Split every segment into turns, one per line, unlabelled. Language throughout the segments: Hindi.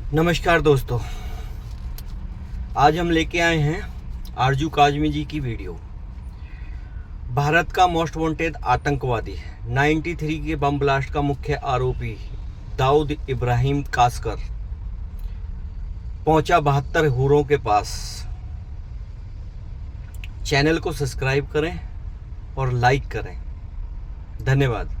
नमस्कार दोस्तों, आज हम लेके आए हैं आरजू काजमी जी की वीडियो। भारत का मोस्ट वांटेड आतंकवादी 93 के बम ब्लास्ट का मुख्य आरोपी दाऊद इब्राहिम कासकर पहुंचा 72 हूरों के पास। चैनल को सब्सक्राइब करें और लाइक करें। धन्यवाद।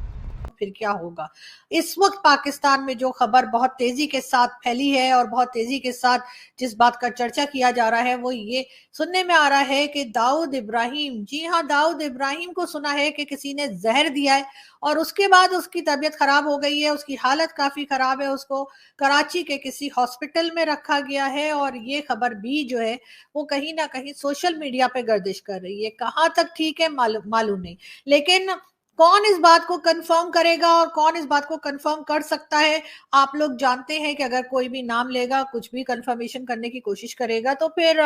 फिर क्या होगा। इस वक्त पाकिस्तान में जो खबर बहुत तेजी के साथ फैली है और बहुत तेजी के साथ जिस बात का चर्चा किया जा रहा है वो ये सुनने में आ रहा है कि दाऊद इब्राहिम, जी हाँ, दाऊद इब्राहिम को सुना है कि किसी ने जहर दिया है और उसके बाद उसकी तबीयत खराब हो गई है, उसकी हालत काफी खराब है, उसको कराची के किसी हॉस्पिटल में रखा गया है। और ये खबर भी जो है वो कहीं ना कहीं सोशल मीडिया पे गर्दिश कर रही है। कहाँ तक ठीक है मालूम नहीं, लेकिन कौन इस बात को कंफर्म करेगा और कौन इस बात को कंफर्म कर सकता है। आप लोग जानते हैं कि अगर कोई भी नाम लेगा, कुछ भी कंफर्मेशन करने की कोशिश करेगा तो फिर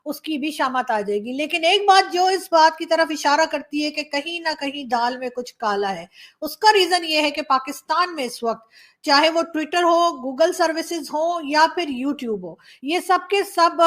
उसकी भी शामत आ जाएगी। लेकिन एक बात जो इस बात की तरफ इशारा करती है कि कहीं ना कहीं दाल में कुछ काला है, उसका रीजन ये है कि पाकिस्तान में इस वक्त चाहे वो ट्विटर हो, गूगल सर्विसेज हो या फिर यूट्यूब हो, ये सब के सब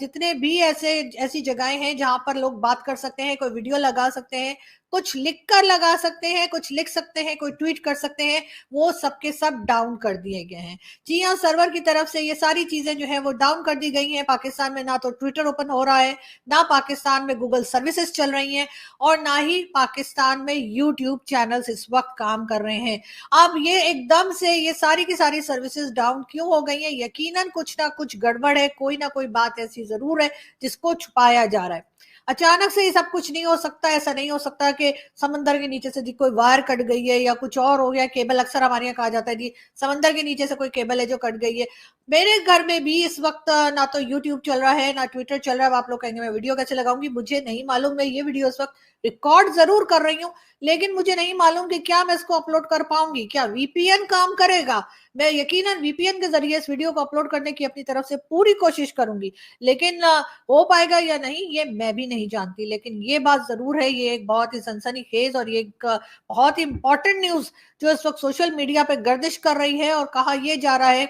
जितने भी ऐसी जगहें हैं जहां पर लोग बात कर सकते हैं, कोई वीडियो लगा सकते हैं, कुछ लिख कर लगा सकते हैं, कुछ लिख सकते हैं, कोई ट्वीट कर सकते हैं, वो सबके सब डाउन कर दिए गए हैं। जी हाँ, सर्वर की तरफ से ये सारी चीजें जो है वो डाउन कर दी गई हैं। पाकिस्तान में ना तो ट्विटर ओपन हो रहा है, ना पाकिस्तान में गूगल सर्विसेज चल रही हैं और ना ही पाकिस्तान में यूट्यूब चैनल्स इस वक्त काम कर रहे हैं। अब ये एकदम से ये सारी की सारी सर्विसेज डाउन क्यों हो गई हैं? यकीनन कुछ ना कुछ गड़बड़ है, कोई ना कोई बात ऐसी जरूर है जिसको छुपाया जा रहा है। अचानक से ये सब कुछ नहीं हो सकता। ऐसा नहीं हो सकता कि समंदर के नीचे से जी कोई वायर कट गई है या कुछ और हो गया। केबल अक्सर हमारे यहाँ कहा जाता है जी समंदर के नीचे से कोई केबल है जो कट गई है। मेरे घर में भी इस वक्त ना तो यूट्यूब चल रहा है ना ट्विटर चल रहा है। अब आप लोग कहेंगे मैं वीडियो कैसे लगाऊंगी, मुझे नहीं मालूम। मैं ये वीडियो इस वक्त रिकॉर्ड जरूर कर रही हूँ, लेकिन मुझे नहीं मालूम कि क्या मैं इसको अपलोड कर पाऊंगी, क्या वीपीएन काम करेगा। मैं यकीनन वीपीएन के जरिए इस वीडियो को अपलोड करने की अपनी तरफ से पूरी कोशिश करूंगी, लेकिन हो पाएगा या नहीं ये मैं भी नहीं जानती। लेकिन ये बात जरूर है, ये एक बहुत ही सनसनीखेज और ये एक बहुत ही इंपॉर्टेंट न्यूज जो इस वक्त सोशल मीडिया पे गर्दिश कर रही है। और कहा यह जा रहा है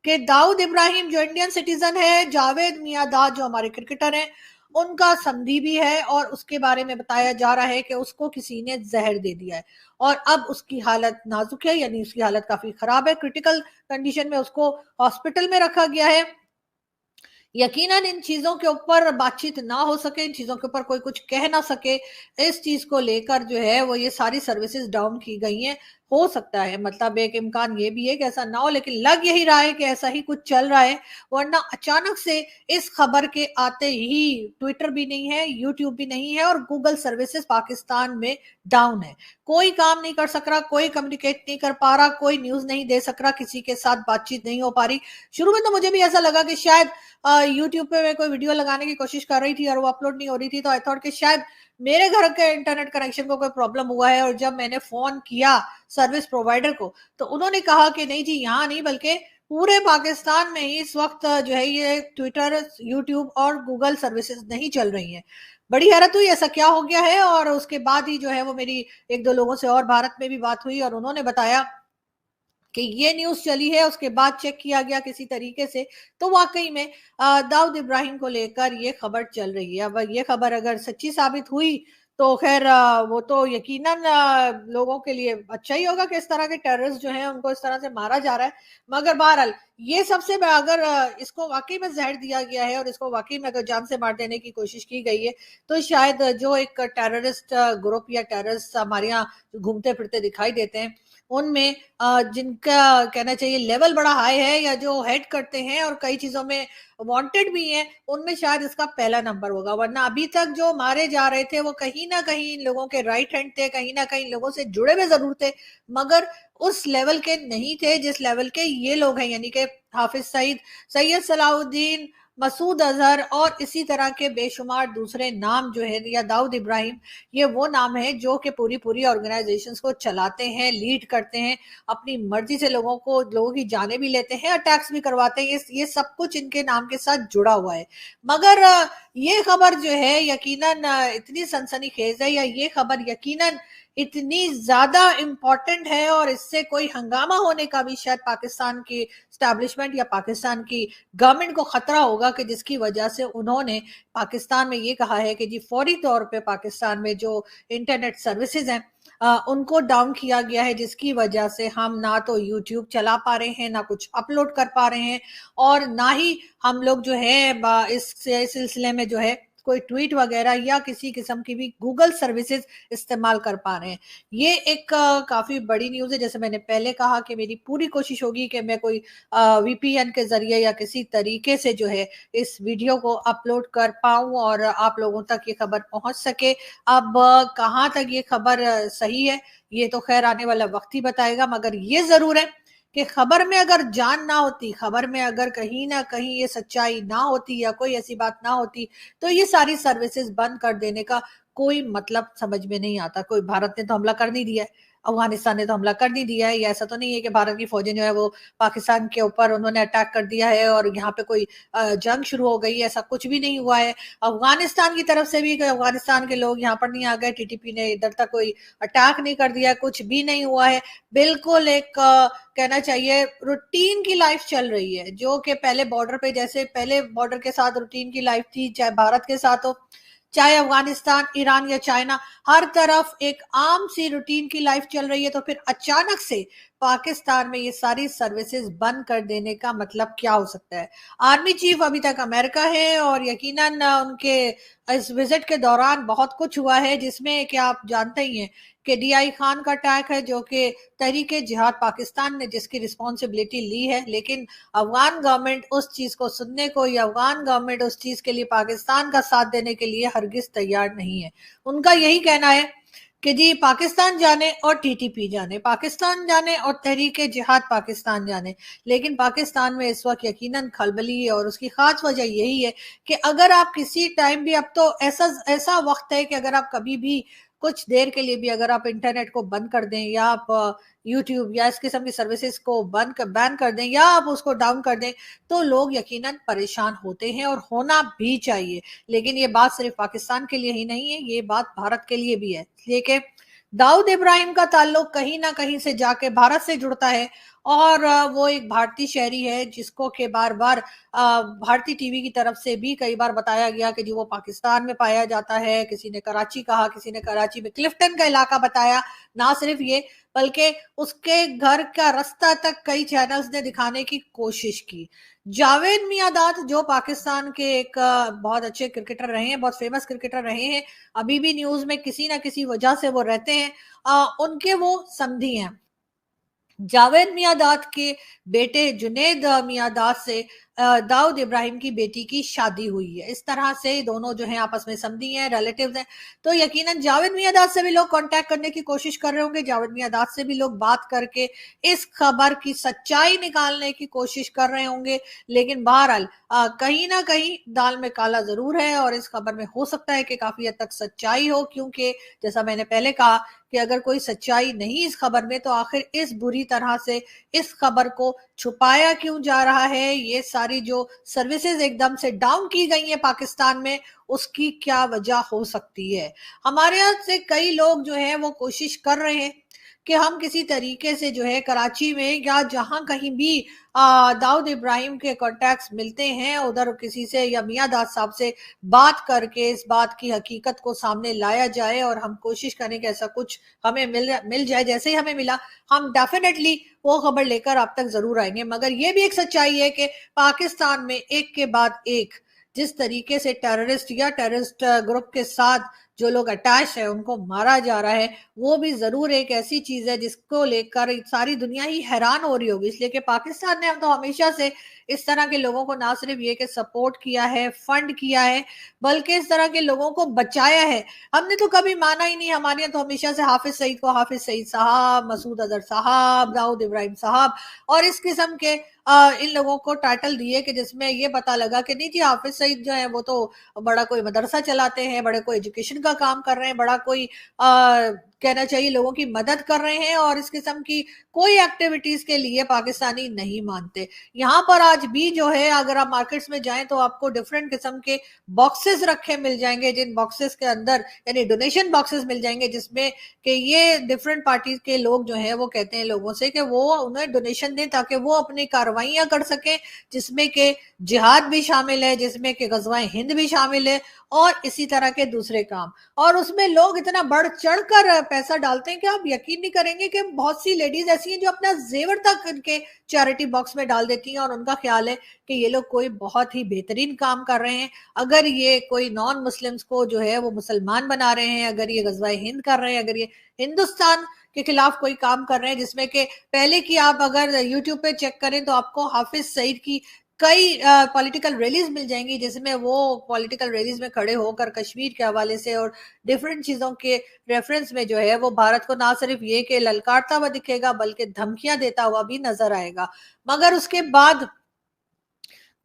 कि दाऊद इब्राहिम जो इंडियन सिटीजन है, जावेद मियांदाद जो हमारे क्रिकेटर हैं, उनका संधि भी है और उसके बारे में बताया जा रहा है कि उसको किसी ने जहर दे दिया है और अब उसकी हालत नाजुक है, यानी उसकी हालत काफी खराब है। क्रिटिकल कंडीशन में उसको हॉस्पिटल में रखा गया है। यकीनन इन चीजों के ऊपर बातचीत ना हो सके, इन चीजों के ऊपर कोई कुछ कह ना सके, इस चीज को लेकर जो है वो ये सारी सर्विसेज डाउन की गई हैं। हो सकता है, मतलब एक इम्कान ये भी है कि ऐसा ना हो, लेकिन लग यही रहा है कि ऐसा ही कुछ चल रहा है। वरना अचानक से इस खबर के आते ही ट्विटर भी नहीं है, यूट्यूब भी नहीं है और गूगल सर्विसेज पाकिस्तान में डाउन है। कोई काम नहीं कर सक रहा, कोई कम्युनिकेट नहीं कर पा रहा, कोई न्यूज नहीं दे सक रहा, किसी के साथ बातचीत नहीं हो पा रही। शुरू में तो मुझे भी ऐसा लगा कि शायद यूट्यूब पे मैं कोई वीडियो लगाने की कोशिश कर रही थी और वो अपलोड नहीं हो रही थी, तो आई थॉट कि शायद मेरे घर के इंटरनेट कनेक्शन को कोई प्रॉब्लम हुआ है। और जब मैंने फोन किया सर्विस प्रोवाइडर को तो उन्होंने कहा कि नहीं जी, यहाँ नहीं बल्कि पूरे पाकिस्तान में ही इस वक्त जो है ये ट्विटर, यूट्यूब और गूगल सर्विसेज नहीं चल रही हैं। बड़ी हैरत हुई ऐसा क्या हो गया है। और उसके बाद ही जो है वो मेरी एक दो लोगों से और भारत में भी बात हुई और उन्होंने बताया कि ये न्यूज चली है। उसके बाद चेक किया गया किसी तरीके से, तो वाकई में दाऊद इब्राहिम को लेकर ये खबर चल रही है। अब ये खबर अगर सच्ची साबित हुई तो खैर वो तो यकीनन लोगों के लिए अच्छा ही होगा कि इस तरह के टेररिस्ट जो हैं उनको इस तरह से मारा जा रहा है। मगर बहरहाल ये सबसे अगर इसको वाकई में जहर दिया गया है और इसको वाकई में अगर जान से मार देने की कोशिश की गई है तो शायद जो एक टेररिस्ट ग्रुप या टेररिस्ट हमारे यहाँ घूमते फिरते दिखाई देते हैं उनमें जिनका कहना चाहिए लेवल बड़ा हाई है या जो हेड करते हैं और कई चीजों में वांटेड भी हैं, उनमें शायद इसका पहला नंबर होगा। वरना अभी तक जो मारे जा रहे थे वो कहीं ना कहीं इन लोगों के राइट हैंड थे, कहीं ना कहीं लोगों से जुड़े हुए जरूर थे, मगर उस लेवल के नहीं थे जिस लेवल के ये लोग हैं। यानी कि हाफिज सईद, सैयद सलाउद्दीन, मसूद अजहर और इसी तरह के बेशुमार दूसरे नाम जो है, या दाऊद इब्राहिम, ये वो नाम है जो कि पूरी पूरी ऑर्गेनाइजेशंस को चलाते हैं, लीड करते हैं, अपनी मर्जी से लोगों की जानें भी लेते हैं, अटैक्स भी करवाते हैं। ये सब कुछ इनके नाम के साथ जुड़ा हुआ है। मगर ये खबर जो है यकीनन इतनी सनसनीखेज है, या ये खबर यकीनन इतनी ज्यादा इंपॉर्टेंट है, और इससे कोई हंगामा होने का भी शायद पाकिस्तान की स्टैब्लिशमेंट या पाकिस्तान की गवर्नमेंट को खतरा होगा, कि जिसकी वजह से उन्होंने पाकिस्तान में ये कहा है कि जी फौरी तौर पे पाकिस्तान में जो इंटरनेट सर्विसेज हैं उनको डाउन किया गया है, जिसकी वजह से हम ना तो यूट्यूब चला पा रहे हैं, ना कुछ अपलोड कर पा रहे हैं, और ना ही हम लोग जो है इस सिलसिले में जो है कोई ट्वीट वगैरह या किसी किस्म की भी गूगल सर्विसेज इस्तेमाल कर पा रहे हैं। ये एक काफी बड़ी न्यूज है। जैसे मैंने पहले कहा कि मेरी पूरी कोशिश होगी कि मैं कोई वीपीएन के जरिए या किसी तरीके से जो है इस वीडियो को अपलोड कर पाऊं और आप लोगों तक ये खबर पहुंच सके। अब कहाँ तक ये खबर सही है ये तो खैर आने वाला वक्त ही बताएगा, मगर ये जरूर है कि खबर में अगर जान ना होती, खबर में अगर कहीं ना कहीं ये सच्चाई ना होती या कोई ऐसी बात ना होती, तो ये सारी सर्विसेज बंद कर देने का कोई मतलब समझ में नहीं आता। कोई भारत ने तो हमला कर नहीं दिया है, अफगानिस्तान ने तो हमला कर नहीं दिया है, ये ऐसा तो नहीं है कि भारत की फौजें जो है वो पाकिस्तान के ऊपर उन्होंने अटैक कर दिया है और यहाँ पे कोई जंग शुरू हो गई है, ऐसा कुछ भी नहीं हुआ है। अफगानिस्तान की तरफ से भी अफगानिस्तान के लोग यहाँ पर नहीं आ गए, टीटीपी ने इधर तक कोई अटैक नहीं कर दिया, कुछ भी नहीं हुआ है। बिल्कुल एक कहना चाहिए रूटीन की लाइफ चल रही है, जो कि पहले बॉर्डर पे, जैसे पहले बॉर्डर के साथ रूटीन की लाइफ थी, चाहे भारत के साथ हो, चाहे अफगानिस्तान, ईरान या चाइना, हर तरफ एक आम सी रूटीन की लाइफ चल रही है। तो फिर अचानक से पाकिस्तान में ये सारी सर्विसेज बंद कर देने का मतलब क्या हो सकता है? आर्मी चीफ अभी तक अमेरिका है और यकीनन उनके इस विजिट के दौरान बहुत कुछ हुआ है, जिसमें कि आप जानते ही हैं कि डीआई खान का अटैक है, जो कि तहरीके जिहाद पाकिस्तान ने जिसकी रिस्पॉन्सिबिलिटी ली है, लेकिन अफगान गवर्नमेंट उस चीज को सुनने को या अफगान गवर्नमेंट उस चीज के लिए पाकिस्तान का साथ देने के लिए हरगिज तैयार नहीं है। उनका यही कहना है कि जी पाकिस्तान जाने और टीटीपी जाने, पाकिस्तान जाने और तहरीके जिहाद पाकिस्तान जाने। लेकिन पाकिस्तान में इस वक्त यकीनन खलबली है, और उसकी खास वजह यही है कि अगर आप किसी टाइम भी, अब तो ऐसा ऐसा वक्त है कि अगर आप कभी भी कुछ देर के लिए भी अगर आप इंटरनेट को बंद कर दें, या आप यूट्यूब या इस किस्म की सर्विसेज को बैन कर दें, या आप उसको डाउन कर दें, तो लोग यकीनन परेशान होते हैं, और होना भी चाहिए। लेकिन ये बात सिर्फ पाकिस्तान के लिए ही नहीं है, ये बात भारत के लिए भी है। इसलिए कि दाऊद इब्राहिम का ताल्लुक कहीं ना कहीं से जाके भारत से जुड़ता है, और वो एक भारतीय शहरी है, जिसको के बार बार भारतीय टीवी की तरफ से भी कई बार बताया गया कि जी वो पाकिस्तान में पाया जाता है। किसी ने कराची कहा, किसी ने कराची में क्लिफ्टन का इलाका बताया। ना सिर्फ ये, बल्कि उसके घर का रास्ता तक कई चैनल्स ने दिखाने की कोशिश की। जावेद मियांदाद जो पाकिस्तान के एक बहुत अच्छे क्रिकेटर रहे हैं, बहुत फेमस क्रिकेटर रहे हैं, अभी भी न्यूज में किसी ना किसी वजह से वो रहते हैं, उनके वो समधी हैं। जावेद मियांदाद के बेटे जुनेद मियांदाद से दाऊद इब्राहिम की बेटी की शादी हुई है। इस तरह से दोनों जो हैं आपस में समधी हैं, रिलेटिव्स हैं। तो यकीनन जावेद मियांदाद से भी लोग कांटेक्ट करने की कोशिश कर रहे होंगे, जावेद मियांदाद से भी लोग बात करके इस खबर की सच्चाई निकालने की कोशिश कर रहे होंगे। लेकिन बहरहाल कहीं ना कहीं दाल में काला जरूर है, और इस खबर में हो सकता है कि काफी हद तक सच्चाई हो, क्योंकि जैसा मैंने पहले कहा कि अगर कोई सच्चाई नहीं इस खबर में, तो आखिर इस बुरी तरह से इस खबर को छुपाया क्यों जा रहा है? ये सारी जो सर्विसेज एकदम से डाउन की गई है पाकिस्तान में, उसकी क्या वजह हो सकती है? हमारे यहाँ से कई लोग जो है वो कोशिश कर रहे हैं कि हम किसी तरीके से जो है कराची में या जहां कहीं भी दाऊद इब्राहिम के कॉन्टैक्ट्स मिलते हैं, उधर किसी से या मियांदाद साहब से बात करके इस बात की हकीकत को सामने लाया जाए, और हम कोशिश करें कि ऐसा कुछ हमें मिल जाए। जैसे ही हमें मिला, हम डेफिनेटली वो खबर लेकर आप तक जरूर आएंगे। मगर ये भी एक सच्चाई है कि पाकिस्तान में एक के बाद एक जिस तरीके से टेररिस्ट या टेररिस्ट ग्रुप के साथ जो लोग अटैच है उनको मारा जा रहा है, वो भी जरूर एक ऐसी चीज है जिसको लेकर सारी दुनिया ही हैरान हो रही होगी। इसलिए कि पाकिस्तान ने तो हमेशा से इस तरह के लोगों को ना सिर्फ ये कि सपोर्ट किया है, फंड किया है, बल्कि इस तरह के लोगों को बचाया है। हमने तो कभी माना ही नहीं, हमारे यहाँ तो हमेशा से हाफिज सईद को हाफिज सईद साहब, मसूद अजहर साहब, दाऊद इब्राहिम साहब और इस किस्म के इन लोगों को टाइटल दिए कि जिसमें ये पता लगा कि नहीं जी हाफिज सईद जो है वो तो बड़ा कोई मदरसा चलाते हैं, बड़े कोई एजुकेशन का काम कर रहे हैं, बड़ा कोई कहना चाहिए लोगों की मदद कर रहे हैं और इस किस्म की कोई एक्टिविटीज के लिए पाकिस्तानी नहीं मानते। यहाँ पर आज भी जो है अगर आप मार्केट्स में जाएं तो आपको डिफरेंट किस्म के बॉक्सेस रखे मिल जाएंगे, जिन बॉक्सेस के अंदर यानी डोनेशन बॉक्सेस मिल जाएंगे जिसमें कि ये डिफरेंट पार्टीज के लोग जो है वो कहते हैं लोगों से कि वो उन्हें डोनेशन दें ताकि वो अपनी कार्रवाइयां कर सकें, जिसमें कि जिहाद भी शामिल है, जिसमें कि गजवाए हिंद भी शामिल है और इसी तरह के दूसरे काम। और उसमें लोग इतना बढ़ चढ़ कर पैसा डालते हैं कि आप यकीन नहीं करेंगे कि बहुत सी लेडीज ऐसी हैं जो अपना जेवर तक इनके चैरिटी बॉक्स में डाल देती हैं और उनका ख्याल है कि ये लोग कोई बहुत ही बेहतरीन काम कर रहे हैं। अगर ये कोई नॉन मुस्लिम्स को जो है वो मुसलमान बना रहे हैं, अगर ये गजवाए हिंद कर रहे हैं, अगर ये हिंदुस्तान के खिलाफ कोई काम कर रहे हैं, जिसमें कि पहले की आप अगर यूट्यूब पे चेक करें तो आपको हाफिज सईद की कई पॉलिटिकल रैलीज मिल जाएंगी जिसमें वो पॉलिटिकल रैलीज में खड़े होकर कश्मीर के हवाले से और डिफरेंट चीजों के रेफरेंस में जो है वो भारत को ना सिर्फ ये कि ललकारता हुआ दिखेगा बल्कि धमकियां देता हुआ भी नजर आएगा। मगर उसके बाद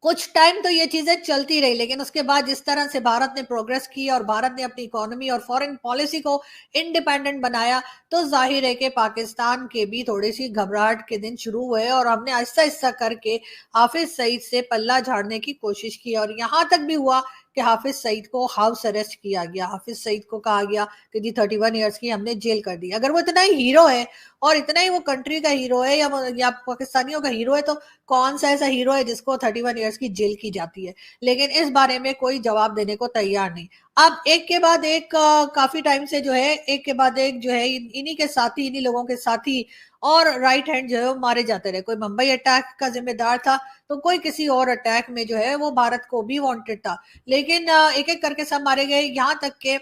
कुछ टाइम तो ये चीजें चलती रही, लेकिन उसके बाद जिस तरह से भारत ने प्रोग्रेस की और भारत ने अपनी इकोनॉमी और फॉरेन पॉलिसी को इंडिपेंडेंट बनाया तो जाहिर है कि पाकिस्तान के भी थोड़ी सी घबराहट के दिन शुरू हुए और हमने आहिस्ता आहिस्ता करके हाफिज सईद से पल्ला झाड़ने की कोशिश की और यहाँ तक भी हुआ कि हाफिज सईद को हाउस अरेस्ट किया गया। हाफिज सईद को कहा गया कि जी 31 ईयर्स की हमने जेल कर दी। अगर वो इतना ही हीरो है और इतना ही वो कंट्री का हीरो है या पाकिस्तानियों का हीरो है तो कौन सा ऐसा हीरो है जिसको 31 ईयर्स की जेल की जाती है? लेकिन इस बारे में कोई जवाब देने को तैयार नहीं। अब एक के बाद एक काफी टाइम से जो है एक के बाद एक जो है इन्हीं के साथी, इन्हीं लोगों के साथी और राइट हैंड जो है वो मारे जाते रहे। कोई मुंबई अटैक का जिम्मेदार था तो कोई किसी और अटैक में जो है वो भारत को भी वांटेड था, लेकिन एक एक करके सब मारे गए। यहाँ तक के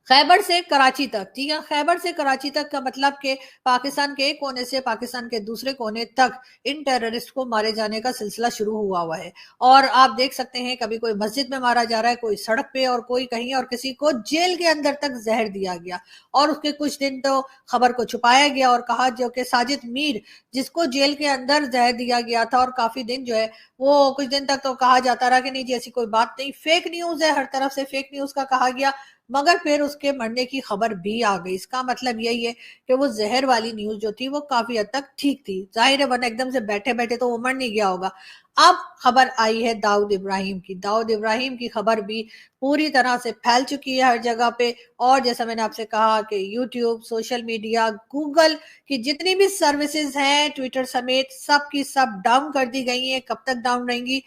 खैबर से कराची तक, जी हाँ, खैबर से कराची तक का मतलब कि पाकिस्तान के एक कोने से पाकिस्तान के दूसरे कोने तक इन टेररिस्ट को मारे जाने का सिलसिला शुरू हुआ है। और आप देख सकते हैं कभी कोई मस्जिद में मारा जा रहा है, कोई सड़क पे और कोई कहीं, और किसी को जेल के अंदर तक जहर दिया गया। और उसके कुछ दिन तो खबर को छुपाया गया और कहा जो कि साजिद मीर जिसको जेल के अंदर जहर दिया गया था और काफी दिन जो है वो कुछ दिन तक तो कहा जाता रहा कि नहीं जी ऐसी कोई बात नहीं, फेक न्यूज है, हर तरफ से फेक न्यूज का कहा गया। मगर फिर उसके मरने की खबर भी आ गई। इसका मतलब यही है कि वो जहर वाली न्यूज जो थी वो काफी हद तक ठीक थी, जाहिर है, वरना एकदम से बैठे बैठे तो वो मर नहीं गया होगा। अब खबर आई है दाऊद इब्राहिम की। दाऊद इब्राहिम की खबर भी पूरी तरह से फैल चुकी है हर जगह पे। और जैसा मैंने आपसे कहा कि यूट्यूब, सोशल मीडिया, गूगल की जितनी भी सर्विसेज हैं, ट्विटर समेत, सब की सब डाउन कर दी गई हैं। कब तक डाउन रहेंगी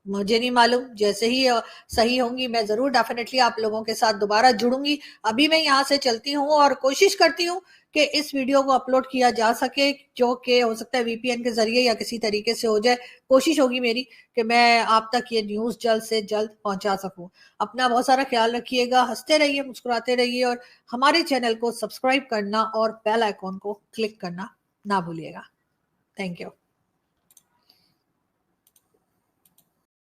मुझे नहीं मालूम। जैसे ही सही होंगी मैं जरूर डेफिनेटली आप लोगों के साथ दोबारा जुड़ूंगी। अभी मैं यहाँ से चलती हूँ और कोशिश करती हूँ कि इस वीडियो को अपलोड किया जा सके, जो कि हो सकता है वीपीएन के जरिए या किसी तरीके से हो जाए। कोशिश होगी मेरी कि मैं आप तक ये न्यूज जल्द से जल्द पहुंचा सकूं। अपना बहुत सारा ख्याल रखिएगा, हंसते रहिए, मुस्कुराते रहिए और हमारे चैनल को सब्सक्राइब करना और बेल आइकॉन को क्लिक करना ना भूलिएगा। Thank you.